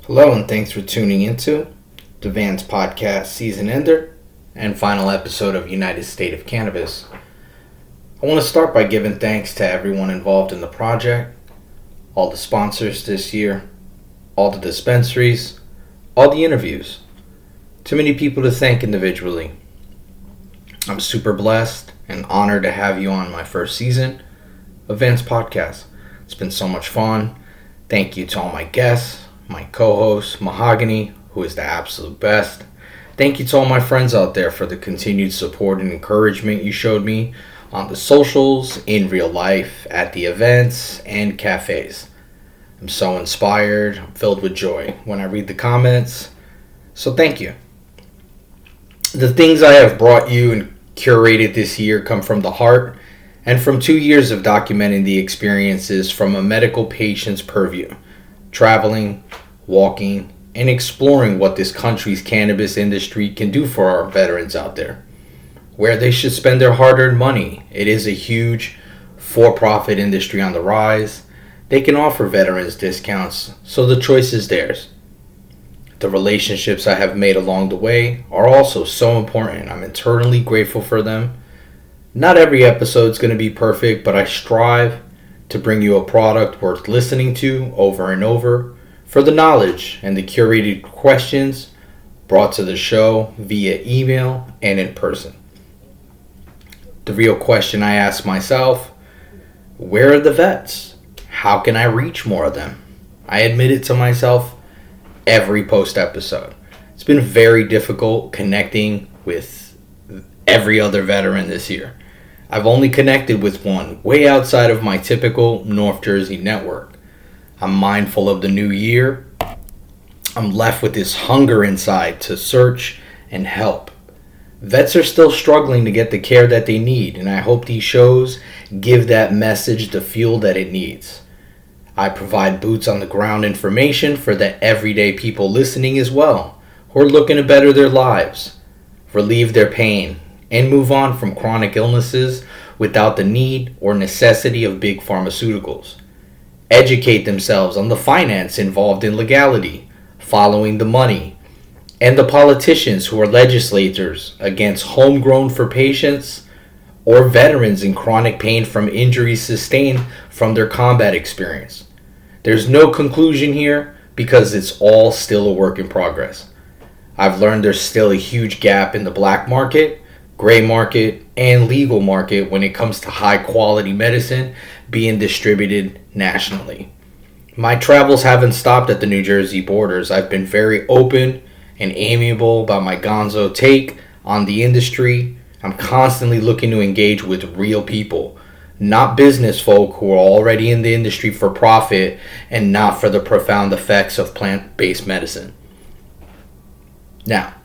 Hello, and thanks for tuning into the VansPotCast season ender and final episode of United State of Cannabis. I want to start by giving thanks to everyone involved in the project, all the sponsors this year, all the dispensaries, all the interviews. Too many people to thank individually. I'm super blessed and honored to have you on my first season of VansPotCast. It's been so much fun. Thank you to all my guests, my co-host, Mahogany, who is the absolute best. Thank you to all my friends out there for the continued support and encouragement you showed me on the socials, in real life, at the events, and cafes. I'm so inspired, I'm filled with joy when I read the comments, so thank you. The things I have brought you and curated this year come from the heart and from 2 years of documenting the experiences from a medical patient's purview. Traveling, walking, and exploring what this country's cannabis industry can do for our veterans out there. Where they should spend their hard-earned money. It is a huge for-profit industry on the rise. They can offer veterans discounts, so the choice is theirs. The relationships I have made along the way are also so important. I'm eternally grateful for them. Not every episode is going to be perfect, but I strive to bring you a product worth listening to over and over for the knowledge and the curated questions brought to the show via email and in person. The real question I ask myself, where are the vets? How can I reach more of them? I admit it to myself every post episode. It's been very difficult connecting with every other veteran this year. I've only connected with one way outside of my typical North Jersey network. I'm mindful of the new year. I'm left with this hunger inside to search and help. Vets are still struggling to get the care that they need, and I hope these shows give that message the fuel that it needs. I provide boots on the ground information for the everyday people listening as well, who are looking to better their lives, relieve their pain, and move on from chronic illnesses without the need or necessity of big pharmaceuticals. Educate themselves on the finance involved in legality, following the money, and the politicians who are legislators against homegrown for patients or veterans in chronic pain from injuries sustained from their combat experience. There's no conclusion here because it's all still a work in progress. I've learned there's still a huge gap in the black market, gray market, and legal market when it comes to high quality medicine being distributed nationally. My travels haven't stopped at the New Jersey borders. I've been very open and amiable about my gonzo take on the industry. I'm constantly looking to engage with real people, not business folk who are already in the industry for profit and not for the profound effects of plant-based medicine. Now,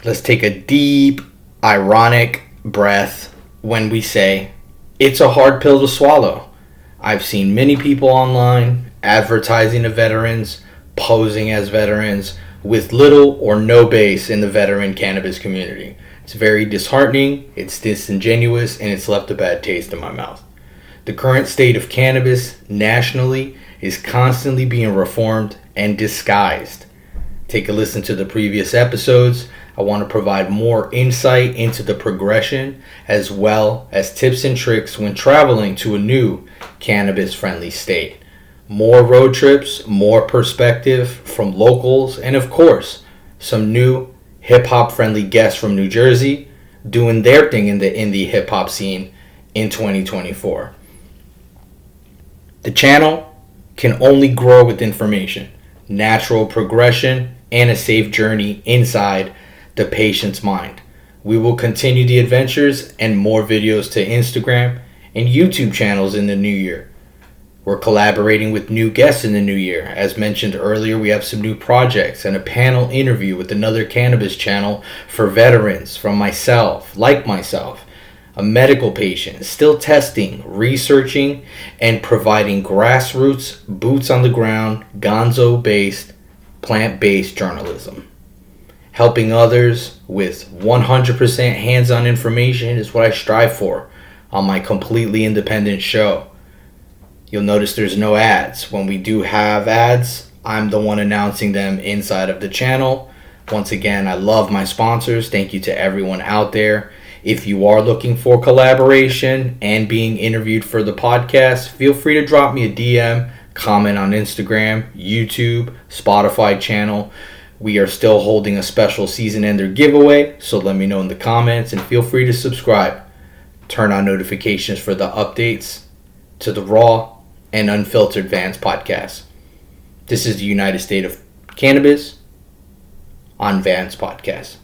let's take a deep, ironic breath when we say, it's a hard pill to swallow. I've seen many people online advertising to veterans, posing as veterans, with little or no base in the veteran cannabis community. It's very disheartening, it's disingenuous, and it's left a bad taste in my mouth. The current state of cannabis nationally is constantly being reformed and disguised. Take a listen to the previous episodes. I want to provide more insight into the progression as well as tips and tricks when traveling to a new cannabis-friendly state. More road trips, more perspective from locals, and of course, some new hip-hop friendly guests from New Jersey doing their thing in the indie hip-hop scene in 2024. The channel can only grow with information, natural progression, and a safe journey inside the patient's mind. We will continue the adventures and more videos to Instagram and YouTube channels in the new year. We're collaborating with new guests in the new year. As mentioned earlier, we have some new projects and a panel interview with another cannabis channel for veterans from myself, a medical patient, still testing, researching, and providing grassroots, boots on the ground, gonzo-based, plant-based journalism. Helping others with 100% hands-on information is what I strive for on my completely independent show. You'll notice there's no ads. When we do have ads, I'm the one announcing them inside of the channel. Once again, I love my sponsors. Thank you to everyone out there. If you are looking for collaboration and being interviewed for the podcast, feel free to drop me a DM, comment on Instagram, YouTube, Spotify channel. We are still holding a special season ender giveaway, so let me know in the comments and feel free to subscribe. Turn on notifications for the updates to the raw and unfiltered Vans podcast. This is the United State of Cannabis on Vans Podcast.